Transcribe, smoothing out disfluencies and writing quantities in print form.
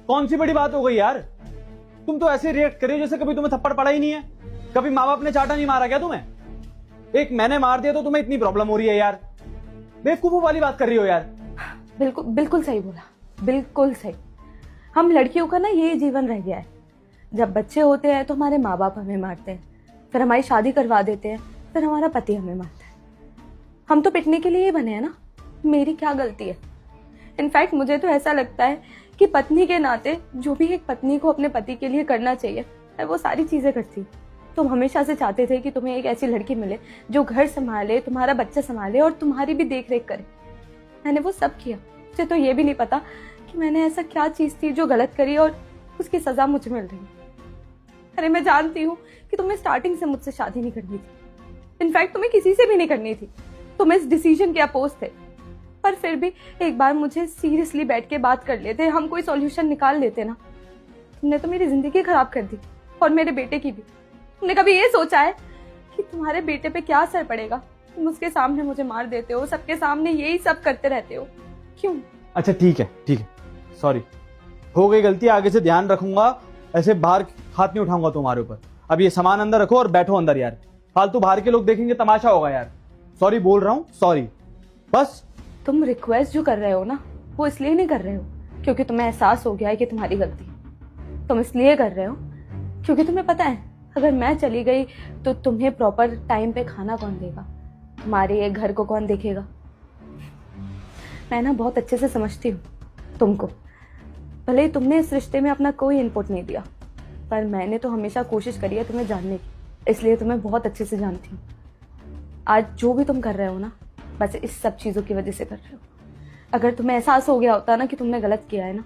कौन सी बड़ी बात हो गई यार? तुम तो ऐसे रिएक्ट कर रही हो जैसे कभी तुम्हें थप्पड़ पड़ा ही नहीं है। कभी माँ बाप ने चाटा नहीं मारा क्या तुम्हें? एक मैंने मार दिया तो तुम्हें इतनी प्रॉब्लम हो रही है यार। बेवकूफों वाली बात कर रही हो यार। बिल्कुल बिल्कुल सही बोला, बिल्कुल सही। हम लड़कियों का ना ये जीवन रह गया है। जब बच्चे होते हैं तो हमारे माँ बाप हमें मारते हैं, फिर हमारी शादी करवा देते हैं, फिर हमारा पति हमें मारता है। हम तो पिटने के लिए ही बने हैं ना। मेरी क्या गलती है? इनफैक्ट मुझे तो ऐसा लगता है कि पत्नी के नाते जो भी एक पत्नी को अपने पति के लिए करना चाहिए, मैं वो सारी चीजें करती हूँ। तुम हमेशा से चाहते थे कि तुम्हें एक ऐसी लड़की मिले जो घर संभाले, तुम्हारा बच्चा संभाले और तुम्हारी भी देख रेख करे। मैंने वो सब किया। मुझे तो ये भी नहीं पता कि मैंने ऐसा क्या चीज थी जो गलत करी और उसकी सजा मुझे मिल रही है। अरे मैं जानती हूँ कि तुम्हें स्टार्टिंग से मुझसे शादी नहीं करनी थी। इनफैक्ट तुम्हें किसी से भी नहीं करनी थी। तुम इस डिसीजन के अपोज थे, पर फिर भी एक बार मुझे सीरियसली बैठ के बात कर लेते, हम कोई सॉल्यूशन निकाल लेते ना। तुमने तो मेरी जिंदगी खराब कर दी और मेरे बेटे की भी। तुमने कभी ये सोचा है कि तुम्हारे बेटे पे क्या असर पड़ेगा? तुम उसके सामने मुझे मार देते हो, सबके सामने यही सब करते रहते हो, क्यों? अच्छा ठीक है, सॉरी, हो गई गलती, आगे से ध्यान रखूंगा। ऐसे बाहर हाथ नहीं उठाऊंगा तुम्हारे ऊपर। अब ये सामान अंदर रखो और बैठो अंदर यार। फालतू बाहर के लोग देखेंगे, तमाशा होगा यार। सॉरी बोल रहा हूँ, सॉरी बस। तुम रिक्वेस्ट जो कर रहे हो ना, वो इसलिए नहीं कर रहे हो क्योंकि तुम्हें एहसास हो गया है कि तुम्हारी गलती। तुम इसलिए कर रहे हो क्योंकि तुम्हें पता है अगर मैं चली गई तो तुम्हें प्रॉपर टाइम पे खाना कौन देगा, तुम्हारे ये घर को कौन देखेगा। मैं ना बहुत अच्छे से समझती हूँ तुमको। भले ही तुमने इस रिश्ते में अपना कोई इनपुट नहीं दिया, पर मैंने तो हमेशा कोशिश करी है तुम्हें जानने की, इसलिए तुम्हें बहुत अच्छे से जानती हूँ। आज जो भी तुम कर रहे हो ना, बस इस सब चीज़ों की वजह से कर रहे हो। अगर तुम्हें एहसास हो गया होता ना कि तुमने गलत किया है ना,